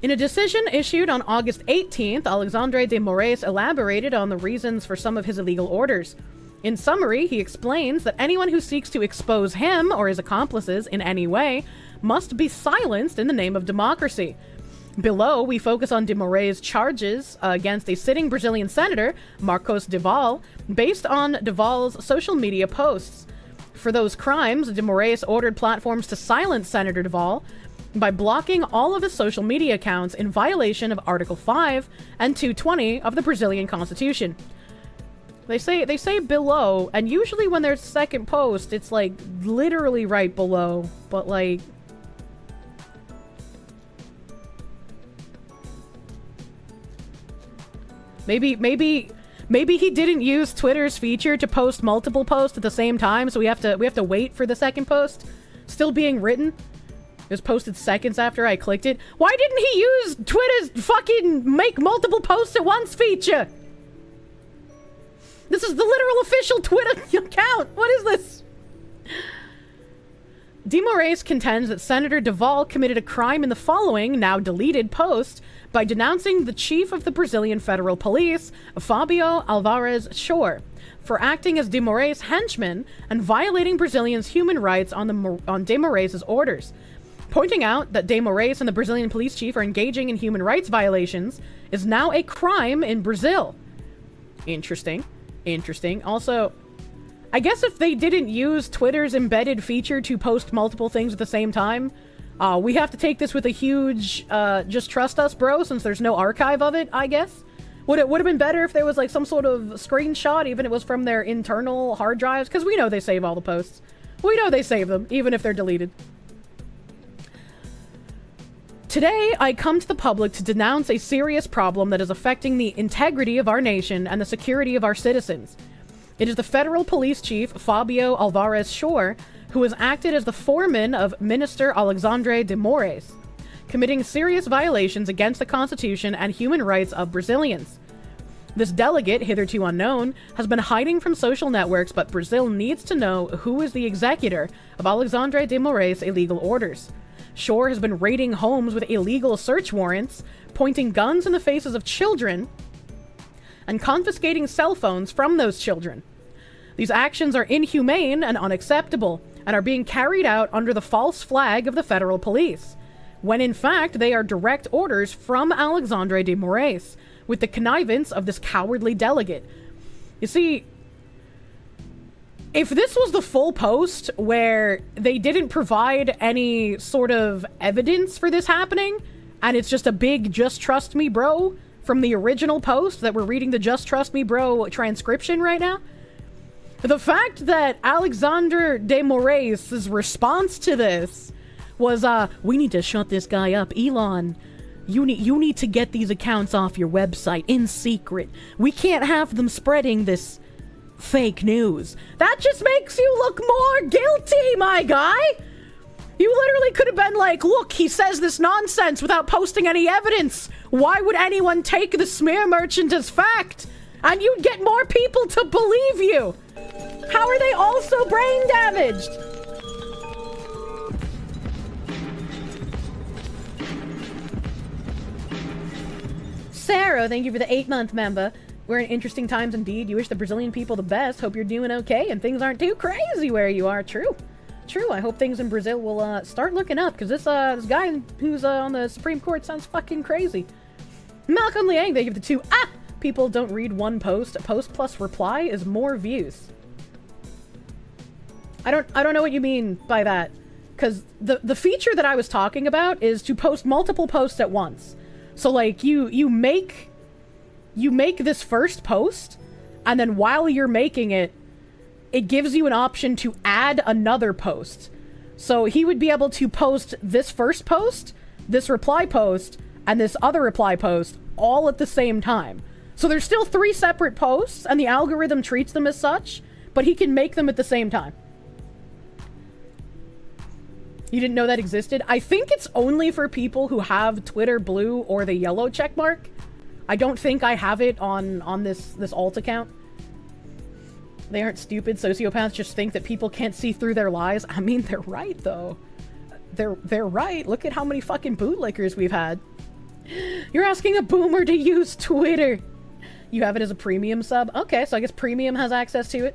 In a decision issued on August 18th, Alexandre de Moraes elaborated on the reasons for some of his illegal orders. In summary, he explains that anyone who seeks to expose him or his accomplices in any way must be silenced in the name of democracy. Below, we focus on de Moraes' charges against a sitting Brazilian senator, Marcos Duval, based on Duval's social media posts. For those crimes, de Moraes ordered platforms to silence Senator Duval by blocking all of his social media accounts in violation of Article 5 and 220 of the Brazilian Constitution. They say below, and usually when there's a second post, it's like literally right below, but like... Maybe he didn't use Twitter's feature to post multiple posts at the same time, so we have to wait for the second post still being written. It was posted seconds after I clicked it. Why didn't he use Twitter's fucking make multiple posts at once feature? This is the literal official Twitter account. What is this? De Moraes contends that Senator Duval committed a crime in the following, now deleted, post by denouncing the chief of the Brazilian Federal Police, Fabio Alvarez Shore, for acting as de Moraes' henchman and violating Brazilians' human rights on de Moraes' orders. Pointing out that de Moraes and the Brazilian police chief are engaging in human rights violations is now a crime in Brazil. Interesting. Also, I guess if they didn't use Twitter's embedded feature to post multiple things at the same time, we have to take this with a huge, just trust us, bro, since there's no archive of it, I guess. Would have been better if there was like some sort of screenshot, even if it was from their internal hard drives, because we know they save all the posts. We know they save them, even if they're deleted. Today, I come to the public to denounce a serious problem that is affecting the integrity of our nation and the security of our citizens. It is the federal police chief, Fabio Alvarez Shore, who has acted as the foreman of Minister Alexandre de Moraes, committing serious violations against the Constitution and human rights of Brazilians. This delegate, hitherto unknown, has been hiding from social networks, but Brazil needs to know who is the executor of Alexandre de Moraes' illegal orders. Shore has been raiding homes with illegal search warrants, pointing guns in the faces of children, and confiscating cell phones from those children. These actions are inhumane and unacceptable, and are being carried out under the false flag of the federal police, when in fact they are direct orders from Alexandre de Moraes, with the connivance of this cowardly delegate. You see, if this was the full post where they didn't provide any sort of evidence for this happening, and it's just a big just trust me bro from the original post that we're reading the just trust me bro transcription right now, the fact that Alexandre de Moraes' response to this was, we need to shut this guy up. Elon, you need to get these accounts off your website in secret. We can't have them spreading this fake news. That just makes you look more guilty, my guy. You literally could have been like, look, he says this nonsense without posting any evidence. Why would anyone take the smear merchant as fact? And you'd get more people to believe you. How are they also brain damaged? Sarah, thank you for the 8-month member. We're in interesting times indeed. You wish the Brazilian people the best. Hope you're doing okay and things aren't too crazy where you are. True. I hope things in Brazil will start looking up, because this guy who's on the Supreme Court sounds fucking crazy. Malcolm Liang, thank you for the 2. People don't read one post. A post plus reply is more views. I don't know what you mean by that, because the feature that I was talking about is to post multiple posts at once. So like you make this first post, and then while you're making it, it gives you an option to add another post. So he would be able to post this first post, this reply post, and this other reply post all at the same time. So there's still 3 separate posts, and the algorithm treats them as such, but he can make them at the same time. You didn't know that existed? I think it's only for people who have Twitter Blue or the yellow checkmark. I don't think I have it on this alt account. They aren't stupid. Sociopaths just think that people can't see through their lies. I mean, they're right, though. They're right. Look at how many fucking bootlickers we've had. You're asking a boomer to use Twitter. You have it as a premium sub? Okay, so I guess premium has access to it.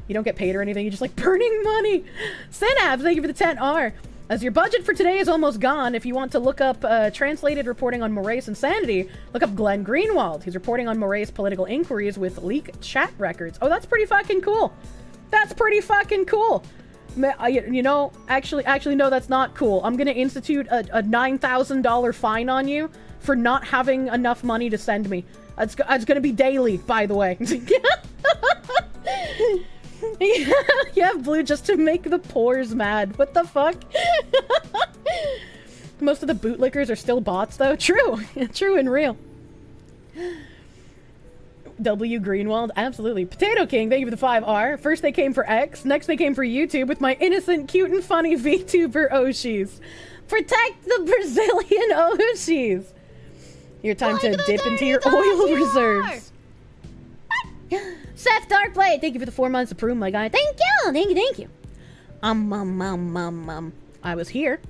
You don't get paid or anything, you're just like burning money. Synapse, thank you for the 10R. As your budget for today is almost gone, if you want to look up translated reporting on Moraes insanity, look up Glenn Greenwald. He's reporting on Moraes political inquiries with leaked chat records. Oh, that's pretty fucking cool. That's pretty fucking cool. You know, actually, no, that's not cool. I'm gonna institute a $9,000 fine on you for not having enough money to send me. It's gonna be daily, by the way. Yeah, Blue, just to make the poors mad. What the fuck? Most of the bootlickers are still bots, though. True. True and real. W. Greenwald, absolutely. Potato King, thank you for the 5R. First they came for X, next they came for YouTube with my innocent, cute, and funny VTuber Oshis. Protect the Brazilian Oshis! Your time to dip into your oil reserves. Seth Darkblade, thank you for the 4 months of Prune, my guy. Thank you. I was here.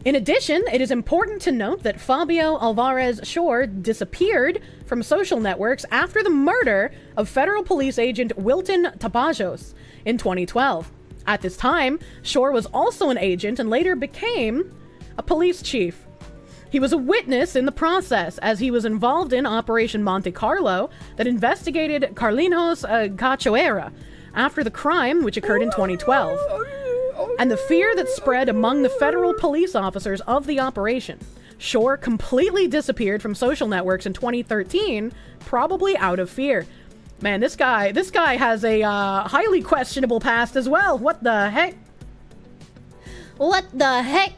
In addition, it is important to note that Fabio Alvarez Shore disappeared from social networks after the murder of federal police agent Wilton Tabajos in 2012. At this time, Shore was also an agent and later became a police chief. He was a witness in the process as he was involved in Operation Monte Carlo that investigated Carlinhos Cachoeira after the crime, which occurred in 2012. And the fear that spread among the federal police officers of the operation. Shore completely disappeared from social networks in 2013, probably out of fear. Man, this guy has a highly questionable past as well. What the heck? What the heck?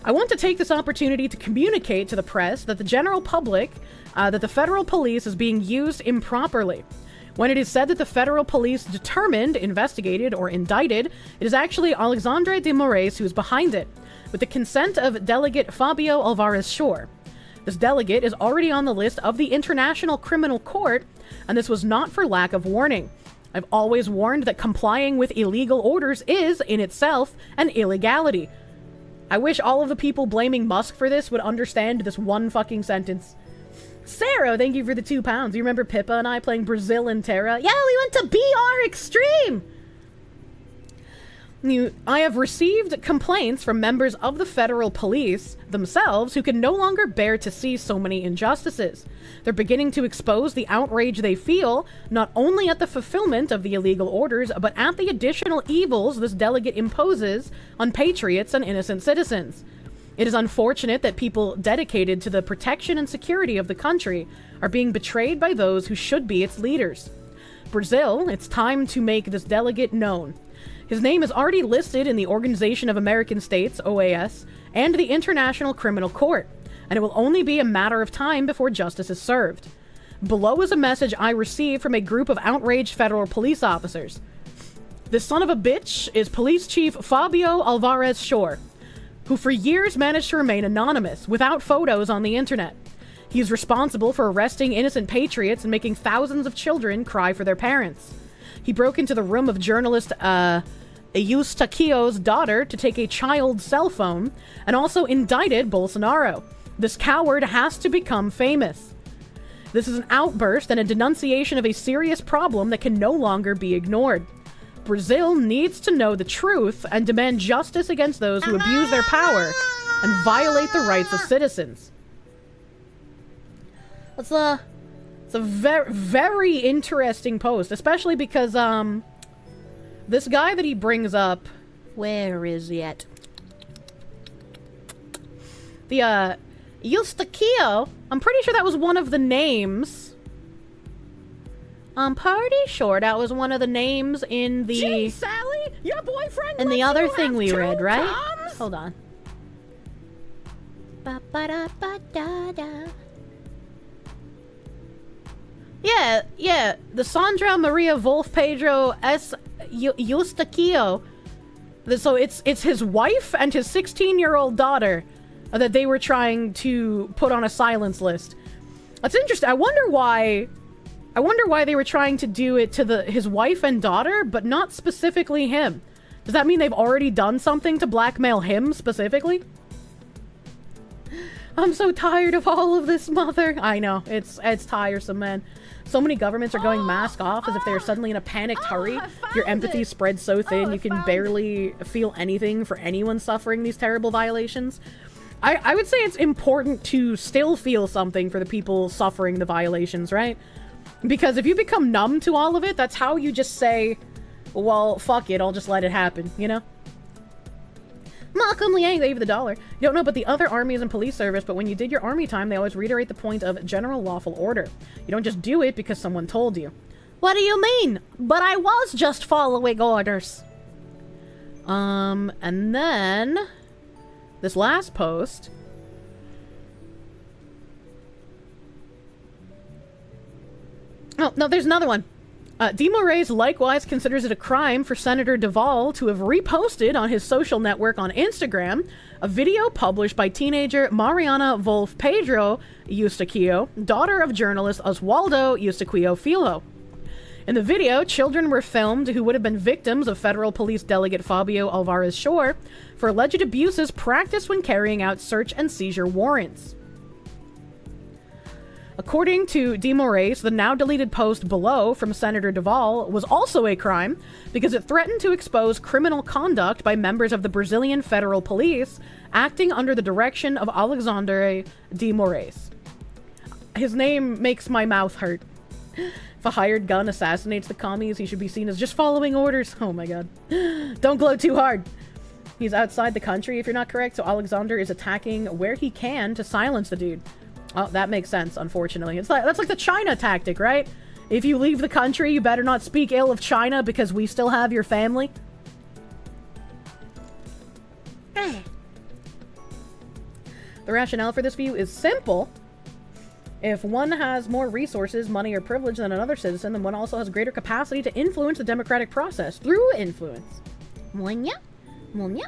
I want to take this opportunity to communicate to the press that the general public that the federal police is being used improperly. When it is said that the federal police determined, investigated, or indicted, it is actually Alexandre de Moraes who is behind it, with the consent of Delegate Fabio Alvarez Shore. This delegate is already on the list of the International Criminal Court, and this was not for lack of warning. I've always warned that complying with illegal orders is, in itself, an illegality. I wish all of the people blaming Musk for this would understand this one fucking sentence. Sarah, thank you for the 2 pounds. You remember Pippa and I playing Brazil and Terra? Yeah, we went to BR Extreme! I have received complaints from members of the federal police themselves who can no longer bear to see so many injustices. They're beginning to expose the outrage they feel, not only at the fulfillment of the illegal orders, but at the additional evils this delegate imposes on patriots and innocent citizens. It is unfortunate that people dedicated to the protection and security of the country are being betrayed by those who should be its leaders. Brazil, it's time to make this delegate known. His name is already listed in the Organization of American States, OAS, and the International Criminal Court, and it will only be a matter of time before justice is served. Below is a message I received from a group of outraged federal police officers. This son of a bitch is Police Chief Fabio Alvarez Shore, who for years managed to remain anonymous, without photos on the internet. He is responsible for arresting innocent patriots and making thousands of children cry for their parents. He broke into the room of journalist Eustáquio's daughter to take a child's cell phone, and also indicted Bolsonaro. This coward has to become famous. This is an outburst and a denunciation of a serious problem that can no longer be ignored. Brazil needs to know the truth and demand justice against those who abuse their power and violate the rights of citizens. It's a very, very interesting post, especially because, this guy that he brings up, where is he at? The, Eustáquio, I'm pretty sure that was one of the names. I'm pretty sure that was one of the names in the... Gee, Sally, your boyfriend in the other thing we read, right? Thumbs? Hold on. Ba-ba-da-ba-da-da. Yeah, the Sandra Maria Wolf Pedro S. Eustáquio. So it's his wife and his 16-year-old daughter that they were trying to put on a silence list. That's interesting. I wonder why they were trying to do it to his wife and daughter, but not specifically him. Does that mean they've already done something to blackmail him specifically? I'm so tired of all of this, mother. I know, it's tiresome, man. So many governments are going mask off as if they're suddenly in a panicked hurry. Your empathy spreads so thin you can barely feel anything for anyone suffering these terrible violations. I would say it's important to still feel something for the people suffering the violations, right? Because if you become numb to all of it, that's how you just say, well, fuck it, I'll just let it happen, you know? Malcolm Liang gave the $1. You don't know about the other armies and police service, but when you did your army time, they always reiterate the point of general lawful order. You don't just do it because someone told you. What do you mean? But I was just following orders. And then this last post. Oh, no, there's another one. De Moraes likewise considers it a crime for Senator Duvall to have reposted on his social network on Instagram a video published by teenager Mariana Wolf Pedro Eustaquio, daughter of journalist Oswaldo Eustaquio Filho. In the video, children were filmed who would have been victims of federal police delegate Fabio Alvarez Shore for alleged abuses practiced when carrying out search and seizure warrants. According to De Moraes, the now-deleted post below from Senator Duvall was also a crime because it threatened to expose criminal conduct by members of the Brazilian Federal Police acting under the direction of Alexandre de Moraes. His name makes my mouth hurt. If a hired gun assassinates the commies, he should be seen as just following orders. Oh my god. Don't glow too hard. He's outside the country, if you're not correct, so Alexander is attacking where he can to silence the dude. Oh, that makes sense, unfortunately. That's like the China tactic, right? If you leave the country, you better not speak ill of China because we still have your family. The rationale for this view is simple. If one has more resources, money, or privilege than another citizen, then one also has greater capacity to influence the democratic process through influence. Munya? Munya?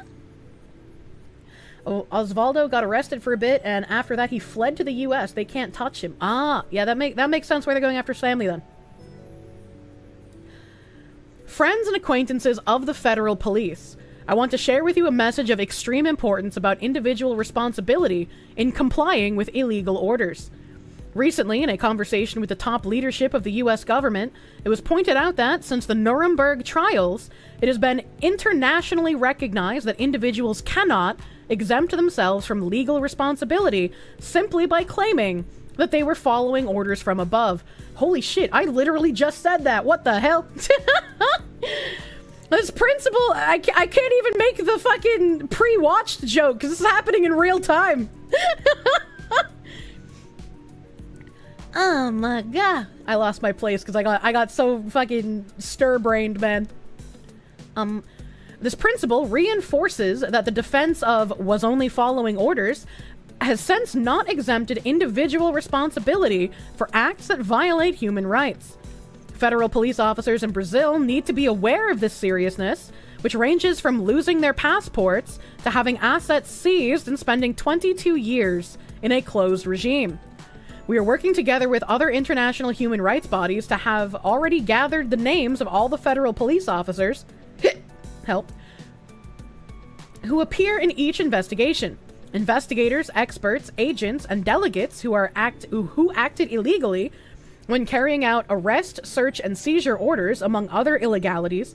Oh, Osvaldo got arrested for a bit, and after that he fled to the U.S. They can't touch him. Ah, yeah, that makes sense why they're going after his family then. Friends and acquaintances of the federal police, I want to share with you a message of extreme importance about individual responsibility in complying with illegal orders. Recently, in a conversation with the top leadership of the U.S. government, it was pointed out that, since the Nuremberg trials, it has been internationally recognized that individuals cannot exempt themselves from legal responsibility simply by claiming that they were following orders from above. Holy shit, I literally just said that. What the hell? This principle, I can't even make the fucking pre-watched joke because this is happening in real time. Oh my god. I lost my place because I got so fucking stir-brained, man. This principle reinforces that the defense of was only following orders has since not exempted individual responsibility for acts that violate human rights. Federal police officers in Brazil need to be aware of this seriousness, which ranges from losing their passports to having assets seized and spending 22 years in a closed regime. We are working together with other international human rights bodies to have already gathered the names of all the federal police officers help who appear in each investigation. Investigators, experts, agents, and delegates who acted illegally when carrying out arrest, search, and seizure orders, among other illegalities,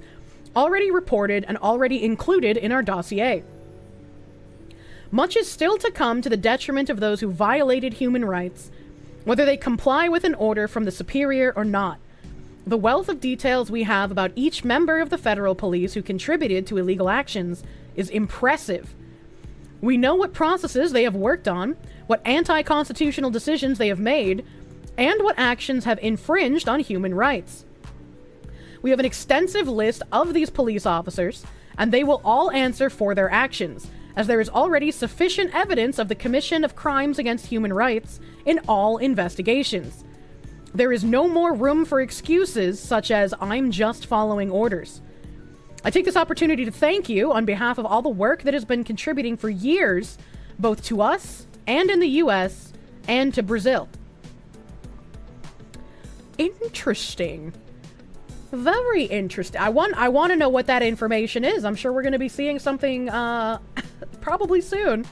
already reported and already included in our dossier. Much is still to come to the detriment of those who violated human rights, whether they comply with an order from the superior or not. The wealth of details we have about each member of the federal police who contributed to illegal actions is impressive. We know what processes they have worked on, what anti-constitutional decisions they have made, and what actions have infringed on human rights. We have an extensive list of these police officers, and they will all answer for their actions, as there is already sufficient evidence of the commission of crimes against human rights in all investigations. There is no more room for excuses such as, "I'm just following orders." I take this opportunity to thank you on behalf of all the work that has been contributing for years, both to us and in the US and to Brazil. Interesting. Very interesting. I want to know what that information is. I'm sure we're going to be seeing something probably soon.